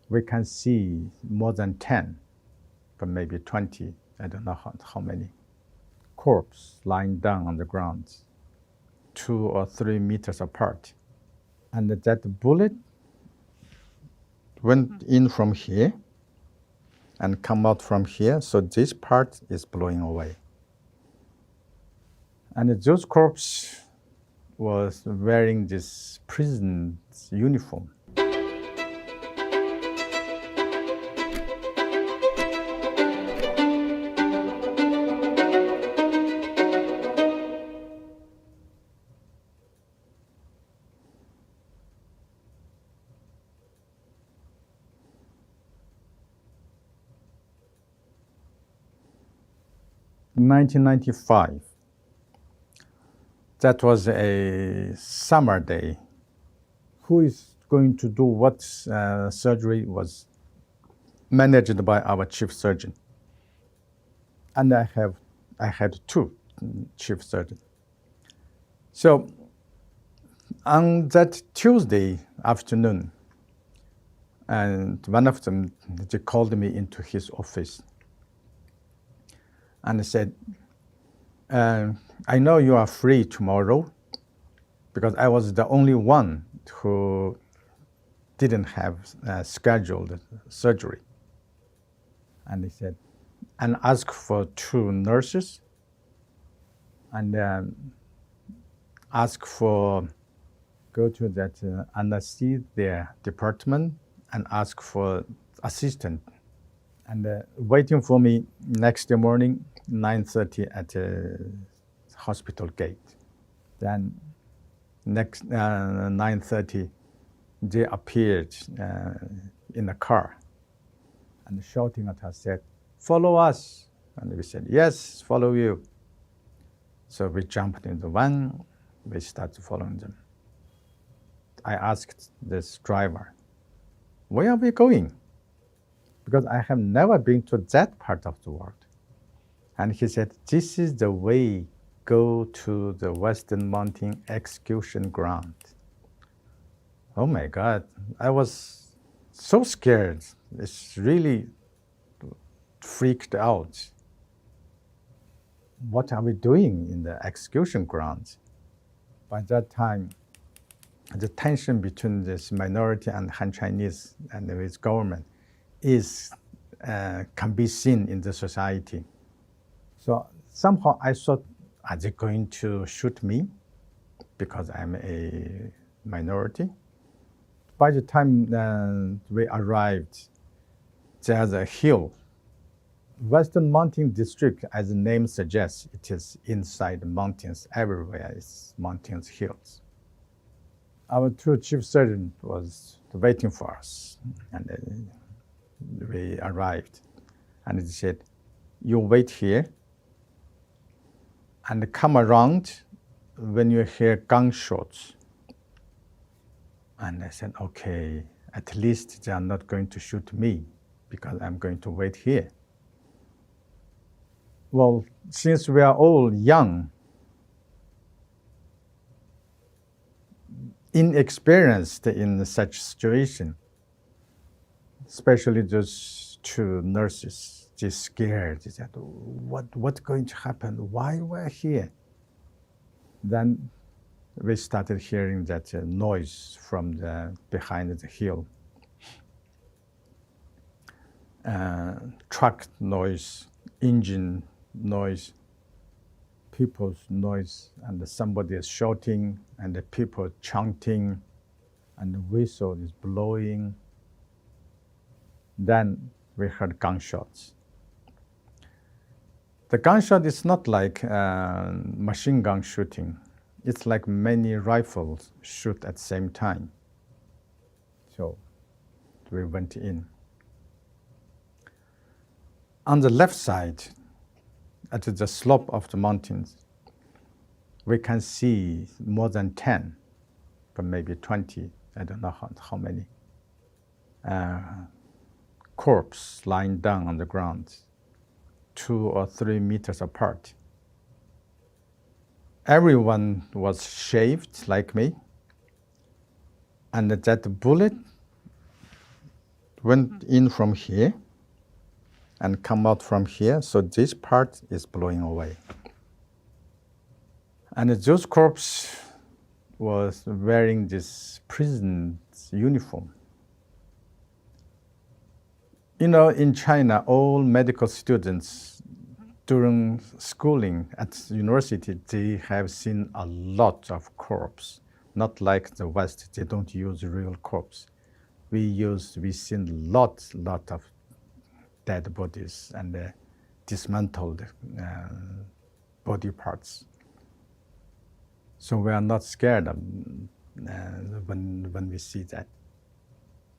we can see more than 10, but maybe 20, I don't know how many, corpses lying down on the ground, 2 or 3 meters apart. And that bullet went in from here and come out from here, so this part is blowing away. And those corpses was wearing this prison uniform. In 1995, that was a summer day. Who is going to do what surgery was managed by our chief surgeon. And I had 2 chief surgeons. So on that Tuesday afternoon, and one of them, they called me into his office and said, I know you are free tomorrow, because I was the only one who didn't have scheduled surgery. And he said, and ask for 2 nurses, and ask for, go to that anesthesia department and ask for assistant. And waiting for me next morning, 9:30 at the hospital gate. Then next 9:30, they appeared in a car and shouting at us, said, follow us. And we said, yes, follow you. So we jumped in the van, we started following them. I asked this driver, where are we going? Because I have never been to that part of the world. And he said, this is the way, go to the Western Mountain execution ground. Oh my God, I was so scared. It's really freaked out. What are we doing in the execution grounds? By that time, the tension between this minority and Han Chinese and its government can be seen in the society. So somehow I thought, are they going to shoot me because I'm a minority? By the time we arrived, there's a hill. Western Mountain District, as the name suggests, it is inside the mountains. Everywhere is mountains, hills. Our 2 chief surgeons was waiting for us, and we arrived. And they said, you wait here and come around when you hear gunshots. And I said, okay, at least they are not going to shoot me because I'm going to wait here. Well, since we are all young, inexperienced in such situation, especially those 2 nurses, they're scared. They said, what's going to happen? Why we're here? Then we started hearing that noise from behind the hill. Truck noise, engine noise, people's noise, and somebody is shouting, and the people chanting, and the whistle is blowing. Then we heard gunshots. The gunshot is not like machine gun shooting. It's like many rifles shoot at the same time. So we went in. On the left side, at the slope of the mountains, we can see more than 10, but maybe 20, I don't know how many, corpses lying down on the ground, 2 or 3 meters apart. Everyone was shaved like me, and that bullet went in from here and come out from here, so this part is blowing away. And those corpse was wearing this prison uniform. You know, in China, all medical students during schooling at university, they have seen a lot of corpse. Not like the West, they don't use real corpse. We seen lot of dead bodies and dismantled body parts. So we are not scared when we see that.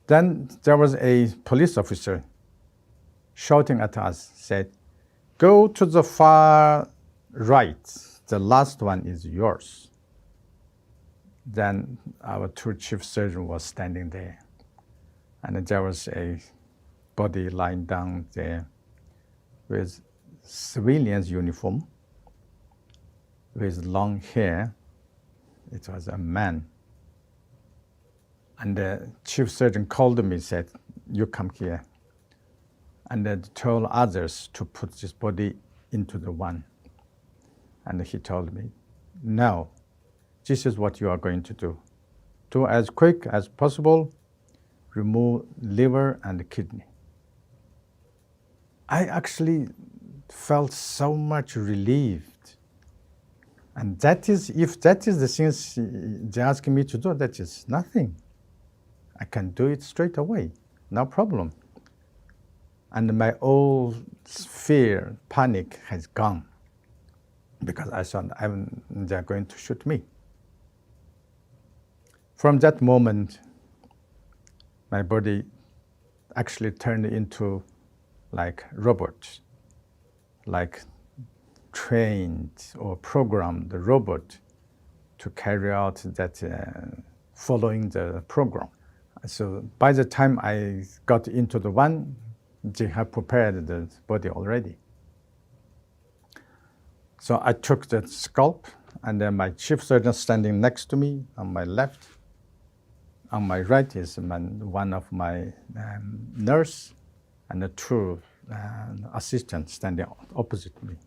Then there was a police officer shouting at us, said, "Go to the far right. The last one is yours." Then our two chief surgeons was standing there, and there was a body lying down there with civilian's uniform, with long hair. It was a man. And the chief surgeon called me, said, "You come here." And then told others to put this body into the one. And he told me, "Now, this is what you are going to do. Do as quick as possible, remove liver and kidney." I actually felt so much relieved. And if that is the things they're asking me to do, that is nothing. I can do it straight away, no problem. And my old fear, panic has gone, because I thought they're going to shoot me. From that moment, my body actually turned into like robot, like trained or programmed the robot to carry out that following the program. So by the time I got into the one, they have prepared the body already. So I took the scalp, and then my chief surgeon standing next to me on my left. On my right is one of my nurse and the two assistants standing opposite me.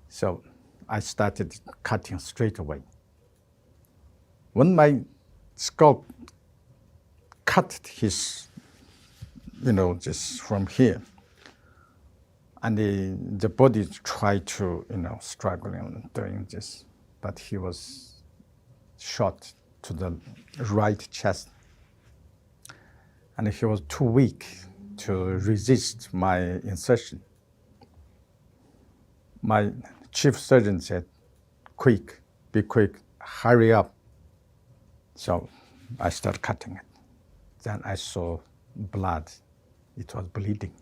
So I started cutting straight away. When my scalp cut his, just from here, and the body tried to, struggling doing this, but he was shot to the right chest, and he was too weak to resist my insertion. My chief surgeon said, "Quick, be quick, hurry up." So I started cutting it. Then I saw blood. It was bleeding.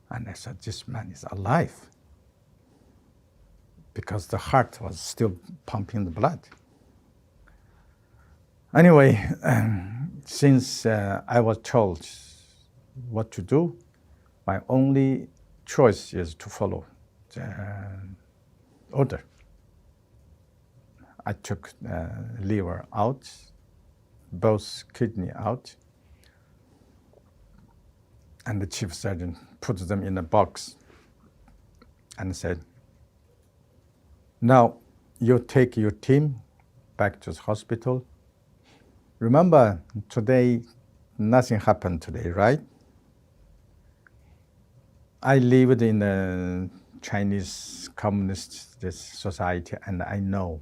And I said, "This man is alive," because the heart was still pumping the blood. Anyway, since I was told what to do, my only choice is to follow the order. I took liver out, both kidney out, and the chief surgeon put them in a box and said, "Now you take your team back to the hospital. Remember, today, nothing happened today, right? I lived in a Chinese communist society, and I know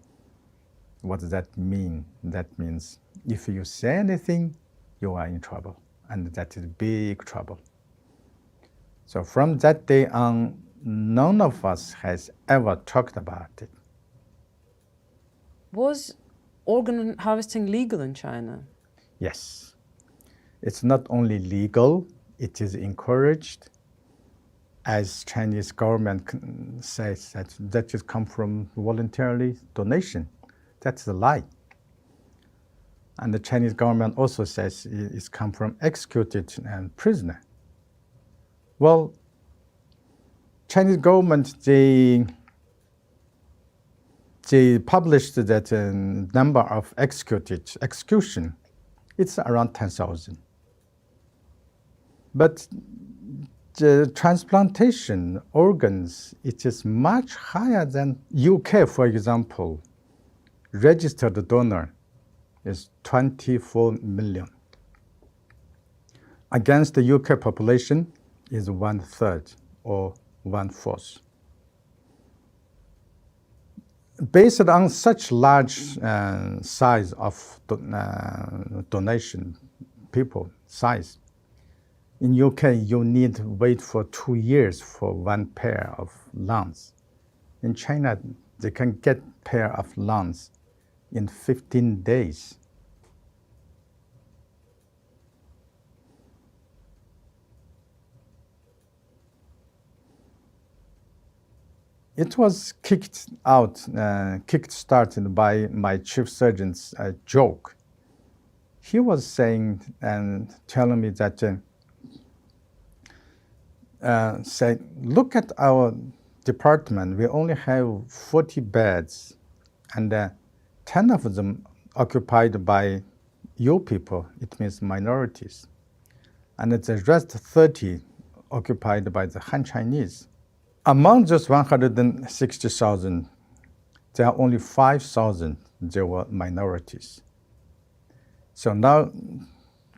what that means. That means if you say anything, you are in trouble, and that is big trouble." So from that day on, none of us has ever talked about it. Was organ harvesting legal in China? Yes. It's not only legal, it is encouraged. As Chinese government says that just come from voluntarily donation. That's a lie. And the Chinese government also says it's come from executed prisoner. Well, Chinese government, they published that number of execution. It's around 10,000. But the transplantation organs, it is much higher than UK, for example. Registered donor is 24 million. Against the UK population is 1/3 or 1/4. Based on such large size of donation, people size, in UK you need to wait for 2 years for one pair of lungs. In China, they can get pair of lungs in 15 days. It was kick-started by my chief surgeon's joke. He was saying and telling me that, say, look at our department. We only have 40 beds, and 10 of them occupied by you people. It means minorities, and the rest 30 occupied by the Han Chinese. Among those 160,000, there are only 5,000 they were minorities. So now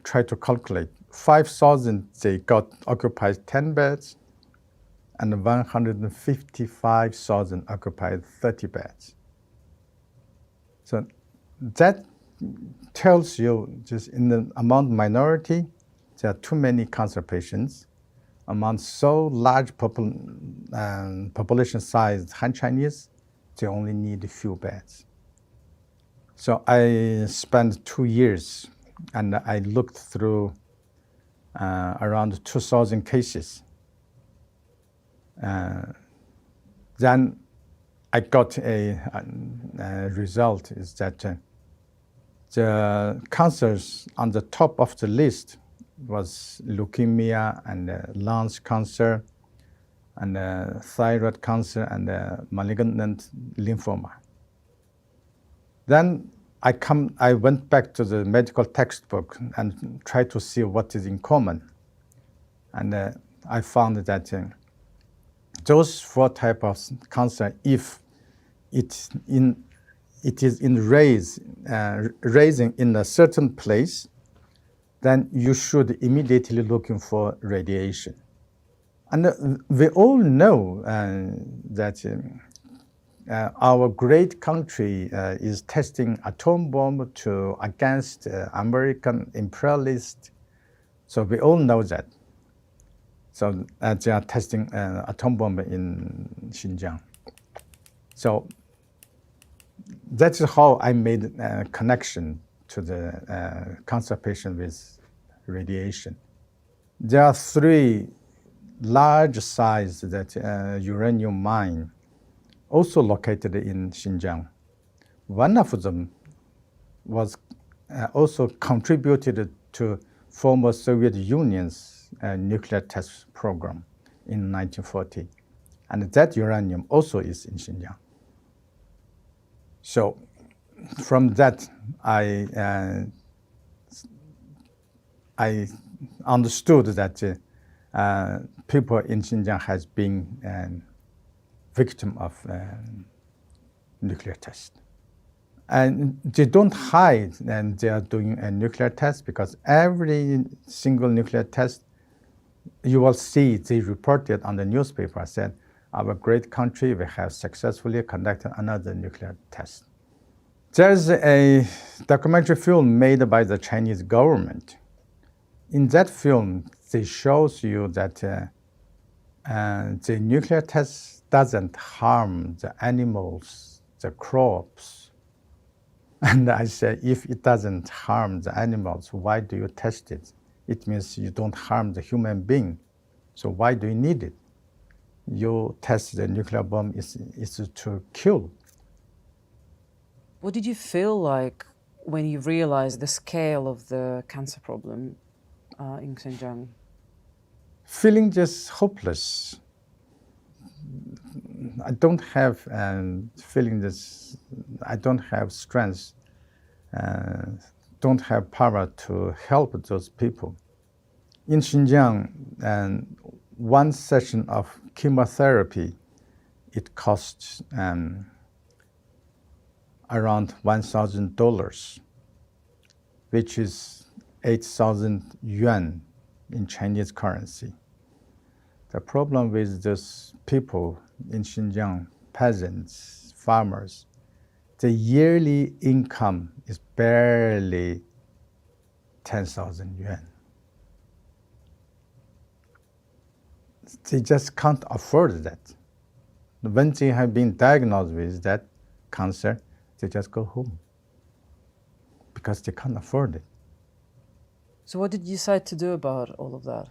try to calculate. 5,000 they got occupied 10 beds, and 155,000 occupied 30 beds. So that tells you just in the among minority, there are too many cancer patients. Among so large population size Han Chinese, they only need a few beds. So I spent 2 years, and I looked through around 2,000 cases. Then I got a result is that the cancers on the top of the list was leukemia and lung cancer and thyroid cancer and malignant lymphoma. Then I went back to the medical textbook and tried to see what is in common. And I found that those 4 types of cancer, if it is raising in a certain place, then you should immediately looking for radiation. And we all know that our great country is testing atom bomb against American imperialists. So we all know that. So they are testing atom bomb in Xinjiang. So that's how I made a connection to the cancer patient with radiation. There are 3 large size that uranium mine also located in Xinjiang. One of them was also contributed to former Soviet Union's nuclear test program in 1940. And that uranium also is in Xinjiang. So from that, I understood that people in Xinjiang has been victim of nuclear test. And they don't hide and they are doing a nuclear test, because every single nuclear test, you will see they reported on the newspaper, said, our great country, we have successfully conducted another nuclear test. There's a documentary film made by the Chinese government. In that film, they shows you that the nuclear test doesn't harm the animals, the crops. And I said, if it doesn't harm the animals, why do you test it? It means you don't harm the human being. So why do you need it? You test the nuclear bomb is to kill. What did you feel like when you realized the scale of the cancer problem in Xinjiang? Feeling just hopeless. I don't have feeling this. I don't have strength. Don't have power to help those people. In Xinjiang, one session of chemotherapy, it costs around $1,000, which is 8,000 yuan in Chinese currency. The problem with those people in Xinjiang, peasants, farmers, the yearly income is barely 10,000 yuan. They just can't afford that. When they have been diagnosed with that cancer, they just go home because they can't afford it. So what did you decide to do about all of that?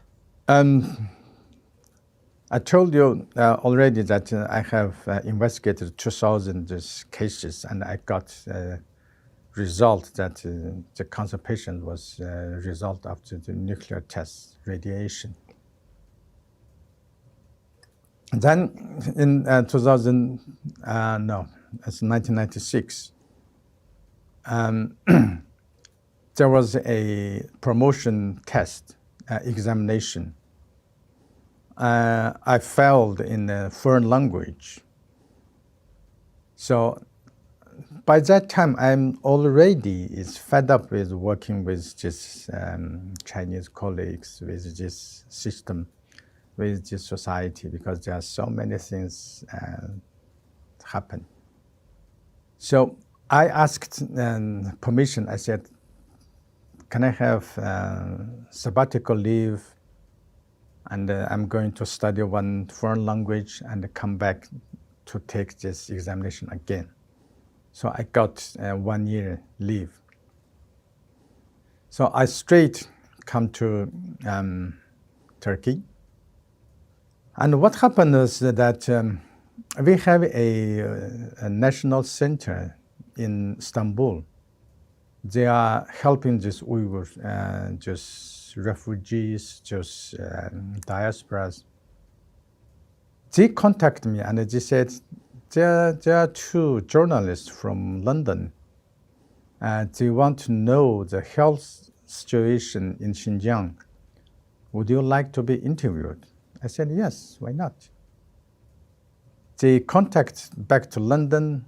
I told you already that I have investigated 2,000 cases, and I got a result that the cancer patient was a result after the nuclear test, radiation. Then in 1996, there was a promotion test examination. I failed in a foreign language. So by that time, I'm already fed up with working with just Chinese colleagues, with this system, with this society, because there are so many things happen. So I asked permission. I said, can I have sabbatical leave? And I'm going to study one foreign language and come back to take this examination again. So I got 1 year leave. So I straight come to Turkey. And what happened is that we have a national center in Istanbul. They are helping these Uyghurs, just refugees, just diasporas. They contacted me and they said, there are two journalists from London. They want to know the health situation in Xinjiang. Would you like to be interviewed? I said, yes, why not? They contacted back to London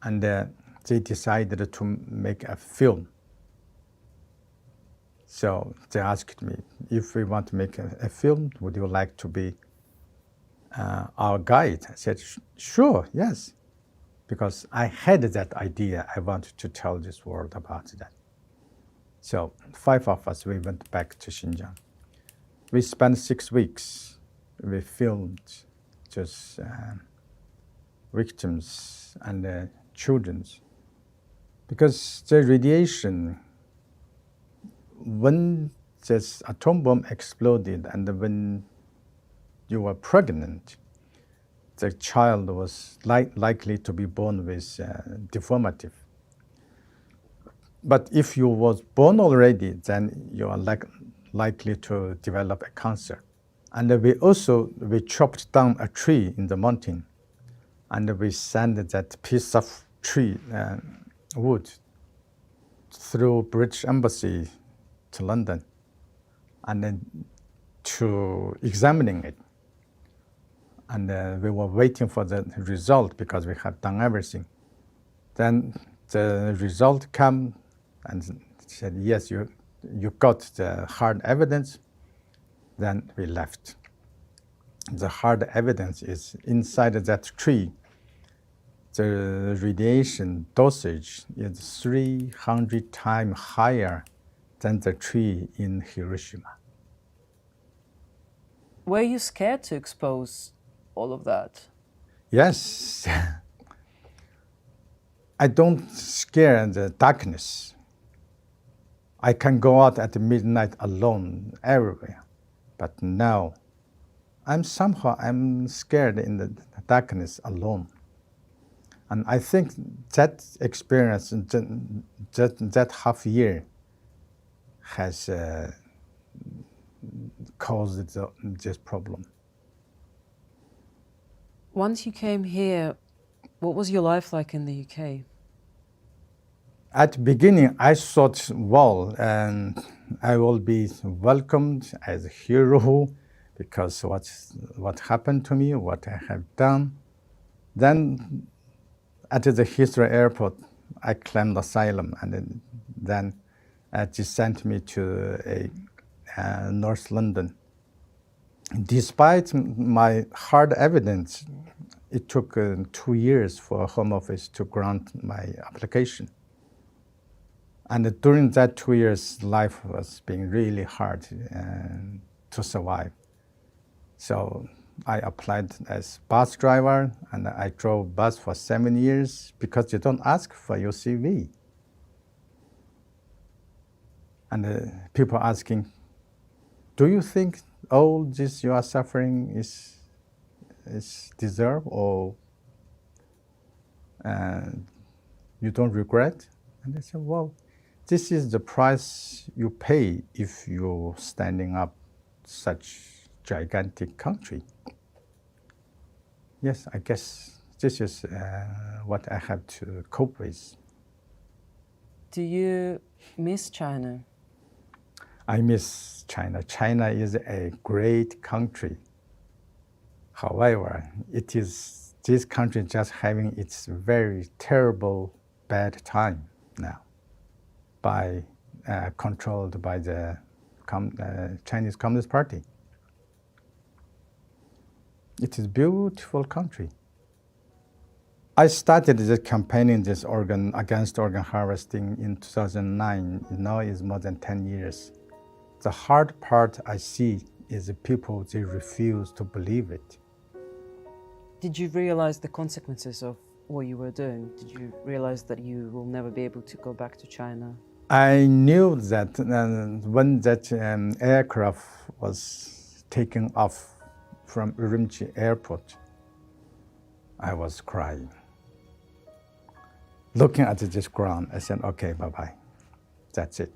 and they decided to make a film. So they asked me, if we want to make a film, would you like to be our guide? I said, sure, yes. Because I had that idea. I wanted to tell this world about that. So 5 of us, we went back to Xinjiang. We spent 6 weeks. We filmed just victims and children. Because the radiation, when this atom bomb exploded and when you were pregnant, the child was likely to be born with deformity. But if you was born already, then you are likely to develop a cancer. And we chopped down a tree in the mountain, and we sent that piece of tree wood through British Embassy to London, and then to examining it. And we were waiting for the result because we had done everything. Then the result came and said, yes, you got the hard evidence. Then we left. The hard evidence is inside that tree. The radiation dosage is 300 times higher than the tree in Hiroshima. Were you scared to expose all of that? Yes. I don't scare the darkness. I can go out at midnight alone everywhere. But now, I'm scared in the darkness alone. And I think that experience, that half year, has caused this problem. Once you came here, what was your life like in the UK? At the beginning, I thought, well, I will be welcomed as a hero because what happened to me, what I have done. Then at the Heathrow airport, I claimed asylum, and then just sent me to North London. Despite my hard evidence, it took 2 years for Home Office to grant my application. And during that 2 years, life was being really hard to survive. So I applied as bus driver, and I drove bus for 7 years because you don't ask for your CV. And people asking, do you think all this you are suffering is deserved, or you don't regret? And I said, well, this is the price you pay if you're standing up such gigantic country. Yes, I guess this is what I have to cope with. Do you miss China? I miss China. China is a great country. However, this country just having its very terrible, bad time now, controlled by the Chinese Communist Party. It is a beautiful country. I started the campaigning against organ harvesting in 2009. Now it's more than 10 years. The hard part I see is the people, they refuse to believe it. Did you realize the consequences of what you were doing? Did you realize that you will never be able to go back to China? I knew that when that aircraft was taken off from Urumqi airport, I was crying. Looking at this ground, I said, okay, bye-bye. That's it.